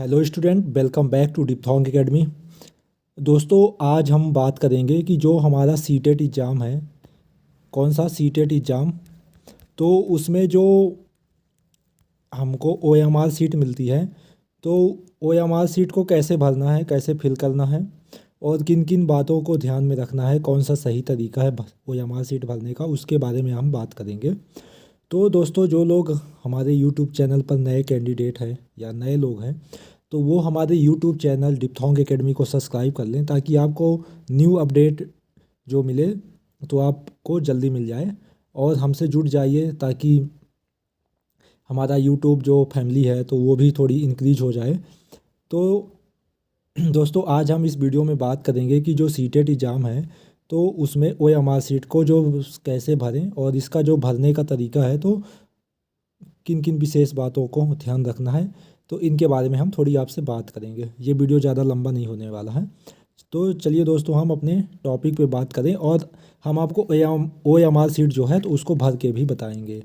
Hello student, welcome back to diphthong academy. दोस्तों, आज हम बात करेंगे कि जो हमारा सीटेट एग्ज़ाम है, कौन सा सीटेट एग्ज़ाम, तो उसमें जो हमको ओएमआर सीट मिलती है, तो ओएमआर सीट को कैसे भरना है, कैसे फिल करना है और किन किन बातों को ध्यान में रखना है, कौन सा सही तरीका है ओएमआर सीट भरने का, उसके बारे में हम बात करेंगे। तो दोस्तों, जो लोग हमारे यूट्यूब चैनल पर नए कैंडिडेट हैं या नए लोग हैं, तो वो हमारे यूट्यूब चैनल डिप्थोंग एकेडमी को सब्सक्राइब कर लें, ताकि आपको न्यू अपडेट जो मिले तो आपको जल्दी मिल जाए। और हमसे जुड़ जाइए ताकि हमारा यूट्यूब जो फैमिली है तो वो भी थोड़ी इंक्रीज हो जाए। तो दोस्तों, आज हम इस वीडियो में बात करेंगे कि जो सीटेट एग्ज़ाम है, तो उसमें ओएमआर सीट को जो कैसे भरें और इसका जो भरने का तरीका है, तो किन किन विशेष बातों को ध्यान रखना है, तो इनके बारे में हम थोड़ी आपसे बात करेंगे। ये वीडियो ज़्यादा लंबा नहीं होने वाला है। तो चलिए दोस्तों, हम अपने टॉपिक पे बात करें और हम आपको ओएमआर सीट जो है तो उसको भर के भी बताएंगे।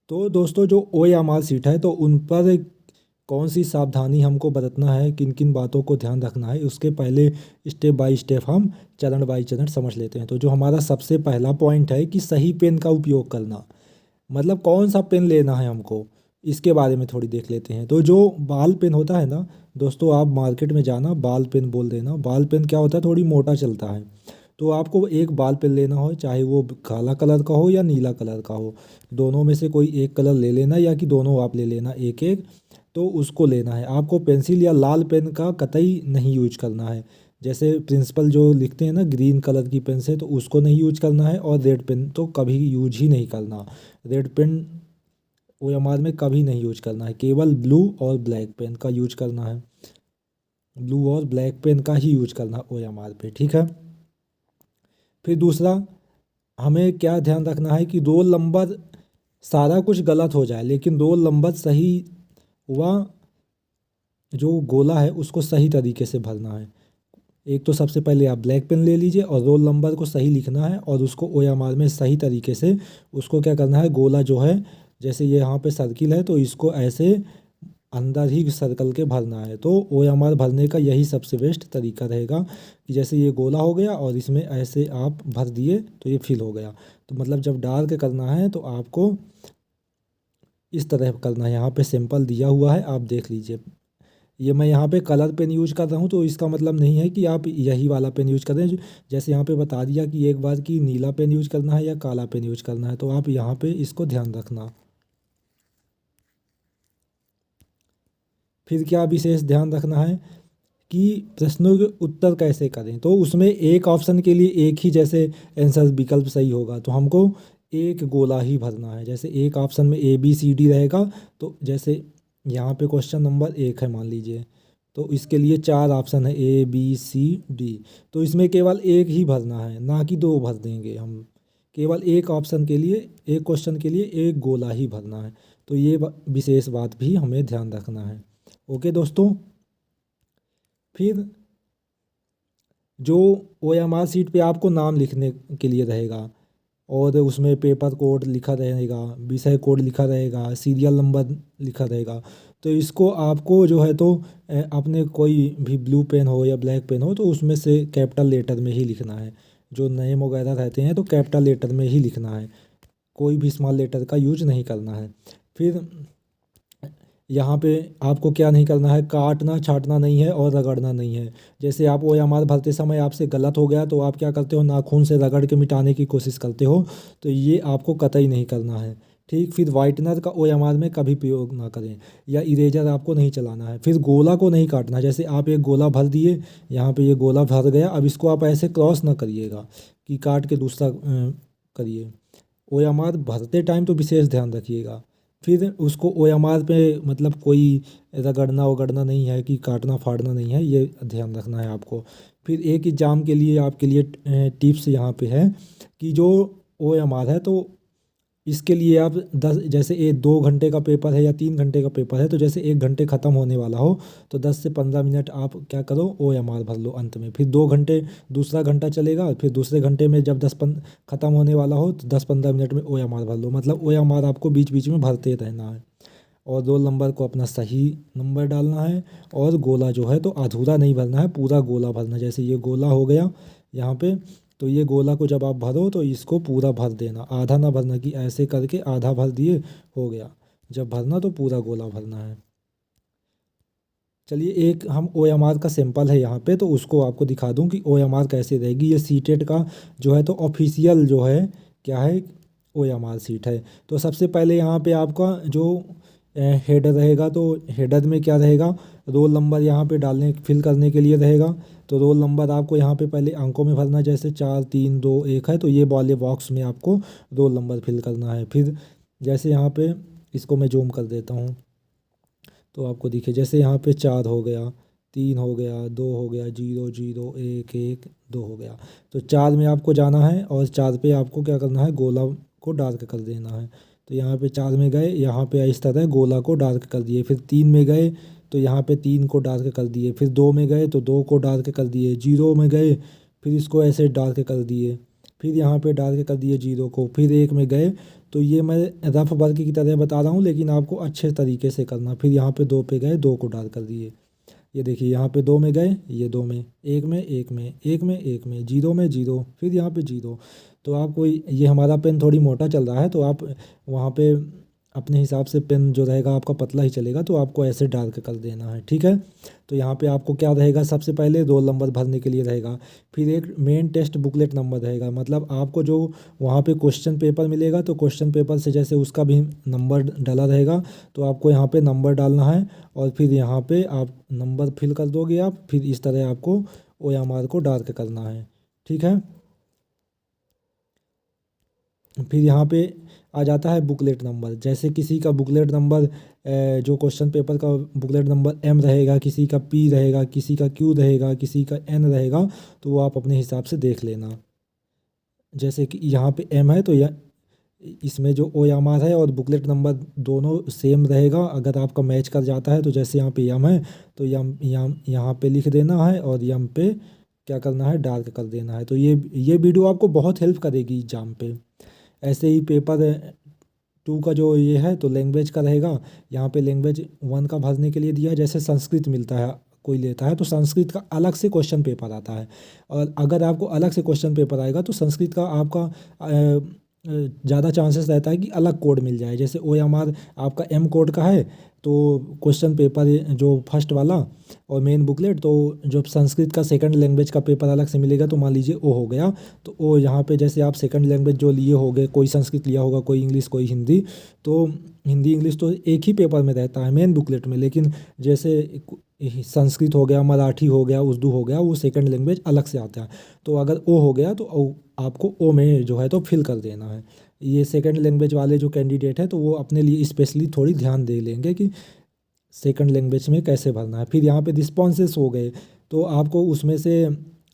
तो दोस्तों, जो ओएमआर सीट है तो उन पर कौन सी सावधानी हमको बरतना है, किन किन बातों को ध्यान रखना है, उसके पहले स्टेप बाय स्टेप हम चरण बाय चरण समझ लेते हैं। तो जो हमारा सबसे पहला पॉइंट है कि सही पेन का उपयोग करना, मतलब कौन सा पेन लेना है हमको, इसके बारे में थोड़ी देख लेते हैं। तो जो बाल पेन होता है ना दोस्तों, आप मार्केट में जाना, बाल पेन बोल देना। बाल पेन क्या होता है, थोड़ी मोटा चलता है। तो आपको एक बाल पेन लेना हो, चाहे वो काला कलर का हो या नीला कलर का हो, दोनों में से कोई एक कलर ले लेना, या कि दोनों आप ले लेना एक एक। तो उसको लेना है आपको। पेंसिल या लाल पेन का कतई नहीं यूज करना है। जैसे प्रिंसिपल जो लिखते हैं ना, ग्रीन कलर की पेन से, तो उसको नहीं यूज करना है। और रेड पेन तो कभी यूज ही नहीं करना। रेड पेन ओएमआर में कभी नहीं यूज करना है। केवल ब्लू और ब्लैक पेन का यूज करना है। ब्लू और ब्लैक पेन का ही यूज करना ओएमआर पे, ठीक है। फिर दूसरा, हमें क्या ध्यान रखना है कि रोल नंबर, सारा कुछ गलत हो जाए लेकिन रोल नंबर सही हुआ, जो गोला है उसको सही तरीके से भरना है। एक तो सबसे पहले आप ब्लैक पेन ले लीजिए और रोल नंबर को सही लिखना है, और उसको ओएमआर में सही तरीके से उसको क्या करना है, गोला जो है, जैसे ये यहाँ पे सर्किल है तो इसको ऐसे अंदर ही सर्कल के भरना है। तो ओएमआर भरने का यही सबसे बेस्ट तरीका रहेगा कि जैसे ये गोला हो गया और इसमें ऐसे आप भर दिए तो ये फिल हो गया। तो मतलब जब डार्क करना है तो आपको इस तरह करना है। यहाँ पे सिंपल दिया हुआ है, आप देख लीजिए। ये मैं यहाँ पे कलर पेन यूज कर रहा हूँ, तो इसका मतलब नहीं है कि आप यही वाला पेन यूज कर रहे हैं। जैसे यहाँ पे बता दिया कि एक बार कि नीला पेन यूज करना है या काला पेन यूज करना है, तो आप यहाँ पे इसको ध्यान रखना। फिर क्या विशेष ध्यान रखना है कि प्रश्नों के उत्तर कैसे करें। तो उसमें एक ऑप्शन के लिए एक ही जैसे आंसर विकल्प सही होगा, तो हमको एक गोला ही भरना है। जैसे एक ऑप्शन में ए बी सी डी रहेगा, तो जैसे यहाँ पे क्वेश्चन नंबर 1 है मान लीजिए, तो इसके लिए 4 ऑप्शन है ए बी सी डी। तो इसमें केवल एक ही भरना है, ना कि दो भर देंगे हम। केवल एक ऑप्शन के लिए, एक क्वेश्चन के लिए एक गोला ही भरना है। तो ये विशेष बात भी हमें ध्यान रखना है। ओके दोस्तों। फिर जो ओएमआर सीट पे आपको नाम लिखने के लिए रहेगा, और उसमें पेपर कोड लिखा रहेगा, विषय कोड लिखा रहेगा, सीरियल नंबर लिखा रहेगा। तो इसको आपको जो है तो अपने कोई भी ब्लू पेन हो या ब्लैक पेन हो, तो उसमें से कैपिटल लेटर में ही लिखना है। जो नेम वगैरह रहते हैं तो कैपिटल लेटर में ही लिखना है, कोई भी स्मॉल लेटर का यूज नहीं करना है। फिर यहाँ पे आपको क्या नहीं करना है, काटना छाँटना नहीं है और रगड़ना नहीं है। जैसे आप ओएमआर भरते समय आपसे गलत हो गया, तो आप क्या करते हो, नाखून से रगड़ के मिटाने की कोशिश करते हो, तो ये आपको कतई नहीं करना है, ठीक। फिर वाइटनर का ओएमआर में कभी प्रयोग ना करें, या इरेजर आपको नहीं चलाना है। फिर गोला को नहीं काटना। जैसे आप एक गोला भर दिए, यहाँ पे ये गोला भर गया, अब इसको आप ऐसे क्रॉस ना करिएगा कि काट के दूसरा करिए। ओएमआर भरते टाइम तो विशेष ध्यान रखिएगा। फिर उसको ओएमआर पे मतलब कोई रगड़ना वगड़ना नहीं है, कि काटना फाड़ना नहीं है, ये ध्यान रखना है आपको। फिर एक एग्ज़ाम के लिए आपके लिए टिप्स यहाँ पे है कि जो ओएमआर है तो इसके लिए आप 10 जैसे 2 घंटे का पेपर है या 3 घंटे का पेपर है, तो जैसे 1 घंटे ख़त्म होने वाला हो तो 10 से 15 मिनट आप क्या करो, OMR भर लो अंत में। फिर 2 घंटे दूसरा घंटा चलेगा, फिर दूसरे घंटे में जब ख़त्म होने वाला हो तो 10-15 मिनट में OMR भर लो। मतलब OMR आपको बीच बीच में भरते रहना है। और रोल नंबर को अपना सही नंबर डालना है। और गोला जो है तो अधूरा नहीं भरना है, पूरा गोला भरना है। जैसे ये गोला हो गया यहाँ पे, तो ये गोला को जब आप भरो तो इसको पूरा भर देना, आधा ना भरना कि ऐसे करके आधा भर दिए हो गया। जब भरना तो पूरा गोला भरना है। चलिए एक हम OMR का सैंपल है यहाँ पे, तो उसको आपको दिखा दूँ कि OMR कैसे रहेगी। ये सीटेट का जो है तो ऑफिशियल जो है क्या है, OMR सीट है। तो सबसे पहले यहाँ पे आपका जो हेडर रहेगा, तो हेडर में क्या रहेगा, रोल नंबर यहाँ पे डालने फिल करने के लिए रहेगा। तो रोल नंबर आपको यहाँ पे पहले अंकों में भरना है, जैसे 4 3 2 1 है तो ये वाले बॉक्स में आपको रोल नंबर फिल करना है। फिर जैसे यहाँ पे इसको मैं जूम कर देता हूँ तो आपको दिखे, जैसे यहाँ पे 4 हो गया, 3 हो गया, 2 हो गया, 0 0 1 1 2 हो गया। तो 4 में आपको जाना है और 4 पे आपको क्या करना है, गोला को डार्क कर देना है। तो यहाँ पे 4 में गए, यहाँ पे इस तरह गोला को डार्क कर दिए। फिर 3 में गए तो यहाँ पे 3 को डार्क कर दिए। फिर 2 में गए तो 2 को डार्क कर दिए। 0 में गए फिर इसको ऐसे डार्क कर दिए। फिर यहाँ पे डार्क कर दिए 0 को। फिर 1 में गए, तो ये मैं रफ वर्क की तरह बता रहा हूँ लेकिन आपको अच्छे तरीके से करना। फिर यहाँ पे 2 पे गए, 2 को डार्क कर दिए। ये देखिए यहाँ पे 2 में गए, ये 2 में, 1 में, 1 में, 1 में, 1 में, 0 में 0, फिर यहाँ पे 0। तो आपको ये हमारा पेन थोड़ी मोटा चल रहा है तो आप वहाँ पे अपने हिसाब से पेन जो रहेगा आपका पतला ही चलेगा, तो आपको ऐसे डार्क कर देना है, ठीक है। तो यहाँ पे आपको क्या रहेगा, सबसे पहले रोल नंबर भरने के लिए रहेगा। फिर एक मेन टेस्ट बुकलेट नंबर रहेगा, मतलब आपको जो वहाँ पे क्वेश्चन पेपर मिलेगा तो क्वेश्चन पेपर से जैसे उसका भी नंबर डाला रहेगा, तो आपको यहाँ पे नंबर डालना है। और फिर यहाँ पे आप नंबर फिल कर दोगे आप। फिर इस तरह आपको OMR को डार्क करना है, ठीक है। फिर यहाँ पे आ जाता है बुकलेट नंबर। जैसे किसी का बुकलेट नंबर जो क्वेश्चन पेपर का बुकलेट नंबर M रहेगा, किसी का P रहेगा, किसी का Q रहेगा, किसी का N रहेगा, तो वो आप अपने हिसाब से देख लेना। जैसे कि यहाँ पे M है तो यह इसमें जो OMR है और बुकलेट नंबर दोनों सेम रहेगा। अगर आपका मैच कर जाता है तो जैसे यहाँ पे M है तो यहाँ पे लिख देना है और M पे क्या करना है, डार्क कर देना है। तो ये वीडियो आपको बहुत हेल्प करेगी एग्जाम पे। ऐसे ही पेपर 2 का जो ये है तो लैंग्वेज का रहेगा। यहाँ पे लैंग्वेज 1 का भरने के लिए दिया है। जैसे संस्कृत मिलता है, कोई लेता है तो संस्कृत का अलग से क्वेश्चन पेपर आता है। और अगर आपको अलग से क्वेश्चन पेपर आएगा तो संस्कृत का आपका ज़्यादा चांसेस रहता है कि अलग कोड मिल जाए। जैसे OMR आपका M कोड का है तो क्वेश्चन पेपर जो फर्स्ट वाला और मेन बुकलेट, तो जब संस्कृत का सेकंड लैंग्वेज का पेपर अलग से मिलेगा तो मान लीजिए O हो गया, तो O यहाँ पे जैसे आप सेकंड लैंग्वेज जो लिए होगे, कोई संस्कृत लिया होगा, कोई इंग्लिश, कोई हिंदी, तो हिंदी इंग्लिश तो एक ही पेपर में रहता है मेन बुकलेट में। लेकिन जैसे संस्कृत हो गया, मराठी हो गया, उर्दू हो गया, वो सेकंड लैंग्वेज अलग से आता है। तो अगर O हो गया तो आपको O में जो है तो फिल कर देना है। ये सेकंड लैंग्वेज वाले जो कैंडिडेट है तो वो अपने लिए स्पेशली थोड़ी ध्यान दे लेंगे कि सेकंड लैंग्वेज में कैसे भरना है। फिर यहाँ पे रिस्पॉन्सेस हो गए, तो आपको उसमें से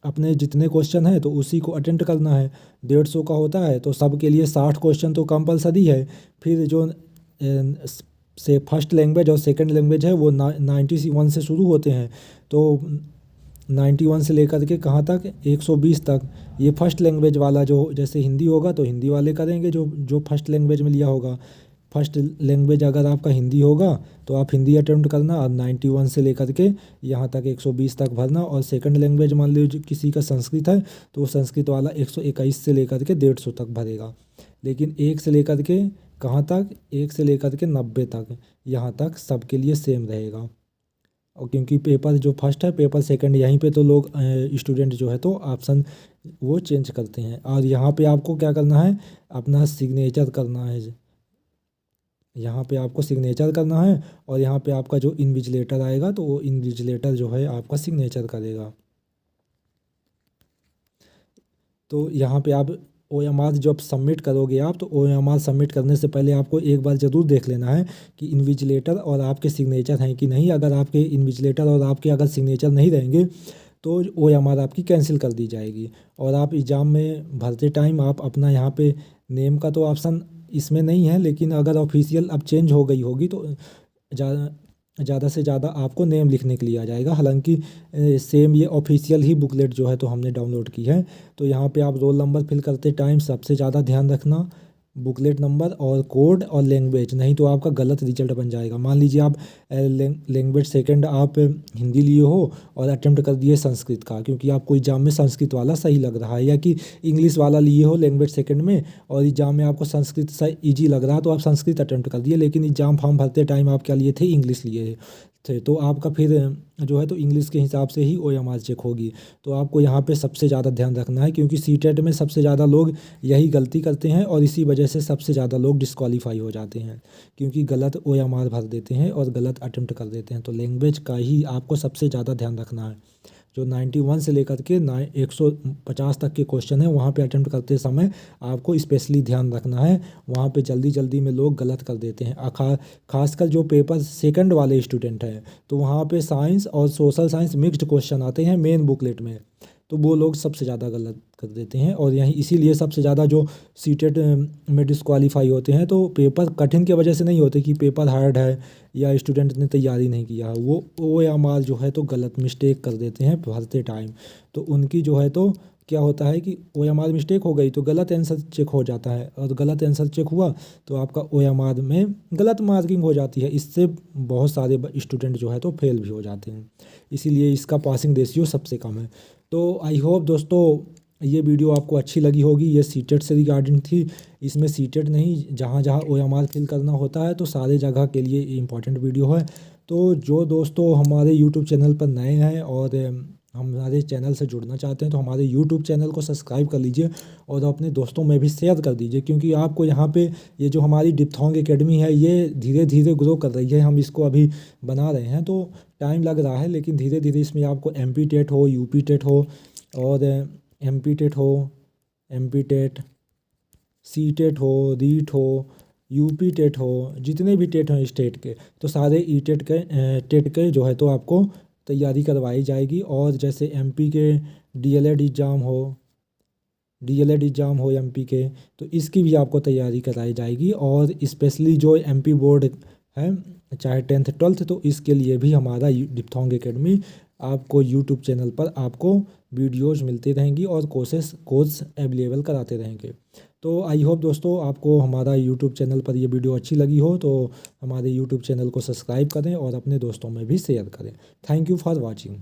अपने जितने क्वेश्चन हैं तो उसी को अटेम्प्ट करना है। 150 का होता है तो सबके लिए 60 क्वेश्चन तो कंपलसरी है। फिर जो से फर्स्ट लैंग्वेज और सेकंड लैंग्वेज है वो 91 से शुरू होते हैं, तो 91 से लेकर के कहाँ तक, 120 तक। ये फर्स्ट लैंग्वेज वाला जो जैसे हिंदी होगा तो हिंदी वाले करेंगे जो जो फर्स्ट लैंग्वेज में लिया होगा। फर्स्ट लैंग्वेज अगर आपका हिंदी होगा तो आप हिंदी अटेम्प्ट करना और 91 से लेकर के यहाँ तक 120 तक भरना। और सेकंड लैंग्वेज मान लीजिए किसी का संस्कृत है तो वो संस्कृत वाला 121 से लेकर के 150 तक भरेगा। लेकिन 1 से लेकर के कहाँ तक, 1 से लेकर के 90 तक, यहाँ तक सबके लिए सेम रहेगा। और क्योंकि पेपर जो फर्स्ट है, पेपर सेकंड, यहीं पे तो लोग स्टूडेंट जो है तो ऑप्शन वो चेंज करते हैं। और यहाँ पे आपको क्या करना है, अपना सिग्नेचर करना है। यहाँ पे आपको सिग्नेचर करना है और यहाँ पे आपका जो इन्विजिलेटर आएगा तो वो इन्विजिलेटर जो है आपका सिग्नेचर करेगा। तो यहाँ पे आप OMR जब सबमिट करोगे आप, तो OMR सबमिट करने से पहले आपको एक बार ज़रूर देख लेना है कि इन्विजिलेटर और आपके सिग्नेचर हैं कि नहीं। अगर आपके इन्विजिलेटर और आपके अगर सिग्नेचर नहीं रहेंगे तो OMR आपकी कैंसिल कर दी जाएगी। और आप एग्ज़ाम में भरते टाइम आप अपना यहाँ पे नेम का तो ऑप्शन इसमें नहीं है, लेकिन अगर ऑफिशियल अब चेंज हो गई होगी तो ज़्यादा से ज़्यादा आपको नेम लिखने के लिए आ जाएगा। हालांकि सेम ये ऑफिशियल ही बुकलेट जो है तो हमने डाउनलोड की है। तो यहाँ पे आप रोल नंबर फिल करते टाइम सबसे ज़्यादा ध्यान रखना बुकलेट नंबर और कोड और लैंग्वेज, नहीं तो आपका गलत रिजल्ट बन जाएगा। मान लीजिए आप लैंग्वेज सेकंड आप हिंदी लिए हो और अटेम्प्ट कर दिए संस्कृत का, क्योंकि आपको एग्जाम में संस्कृत वाला सही लग रहा है, या कि इंग्लिश वाला लिए हो लैंग्वेज सेकंड में और एग्जाम में आपको संस्कृत सही ईजी लग रहा तो आप संस्कृत अटेम्प्ट कर दिए, लेकिन एग्जाम फॉर्म भरते टाइम आप क्या लिए थे, इंग्लिश लिए थे। तो आपका फिर जो है तो इंग्लिश के हिसाब से ही OMR चेक होगी। तो आपको यहाँ पे सबसे ज़्यादा ध्यान रखना है, क्योंकि सीटेट में सबसे ज़्यादा लोग यही गलती करते हैं और इसी वजह से सबसे ज़्यादा लोग डिस्क्वालीफाई हो जाते हैं, क्योंकि गलत OMR भर देते हैं और गलत अटेम्प्ट कर देते हैं। तो लैंग्वेज का ही आपको सबसे ज़्यादा ध्यान रखना है। जो 91 से लेकर के 150 तक के क्वेश्चन है वहाँ पे अटेम्प्ट करते समय आपको स्पेशली ध्यान रखना है। वहाँ पे जल्दी जल्दी में लोग गलत कर देते हैं। खासकर जो पेपर सेकंड वाले स्टूडेंट हैं तो वहाँ पे साइंस और सोशल साइंस मिक्स्ड क्वेश्चन आते हैं मेन बुकलेट में, तो वो लोग सबसे ज़्यादा गलत कर देते हैं। और यहीं इसीलिए सबसे ज़्यादा जो सीटेट में डिस्क्वालीफाई होते हैं तो पेपर कठिन की वजह से नहीं होते कि पेपर हार्ड है या स्टूडेंट ने तैयारी नहीं किया है, वो OMR जो है तो गलत मिस्टेक कर देते हैं भरते टाइम। तो उनकी जो है तो क्या होता है कि OMR मिस्टेक हो गई तो गलत आंसर चेक हो जाता है, और गलत आंसर चेक हुआ तो आपका OMR में गलत मार्किंग हो जाती है। इससे बहुत सारे स्टूडेंट जो है तो फेल भी हो जाते हैं, इसीलिए इसका पासिंग रेशियो सबसे कम है। तो आई होप दोस्तों ये वीडियो आपको अच्छी लगी होगी। ये सीटेट से रिगार्डिंग थी, इसमें सीटेट नहीं, जहाँ जहाँ OMR फिल करना होता है तो सारे जगह के लिए इम्पॉर्टेंट वीडियो है। तो जो दोस्तों हमारे यूट्यूब चैनल पर नए हैं और हमारे चैनल से जुड़ना चाहते हैं तो हमारे यूट्यूब चैनल को सब्सक्राइब कर लीजिए और अपने दोस्तों में भी शेयर कर दीजिए, क्योंकि आपको यहाँ पे ये जो हमारी डिप्थोंग एकेडमी है ये धीरे धीरे ग्रो कर रही है। हम इसको अभी बना रहे हैं तो टाइम लग रहा है, लेकिन धीरे धीरे इसमें आपको MP टेट हो, UP टेट हो और MP टेट हो, MP टेट, C टेट हो, रीट हो, UP टेट हो, जितने भी टेट हैं स्टेट के तो सारे टेट के टेट के जो है तो आपको तैयारी करवाई जाएगी। और जैसे MP के DLED एग्ज़ाम हो MP के, तो इसकी भी आपको तैयारी कराई जाएगी। और स्पेशली जो MP बोर्ड है चाहे 10th 12th, तो इसके लिए भी हमारा डिप्थोंग एकेडमी आपको यूट्यूब चैनल पर आपको वीडियोज़ मिलती रहेंगी और कोर्स अवेलेबल कराते रहेंगे। तो आई होप दोस्तों आपको हमारा यूट्यूब चैनल पर ये वीडियो अच्छी लगी हो तो हमारे यूट्यूब चैनल को सब्सक्राइब करें और अपने दोस्तों में भी शेयर करें। Thank you for watching.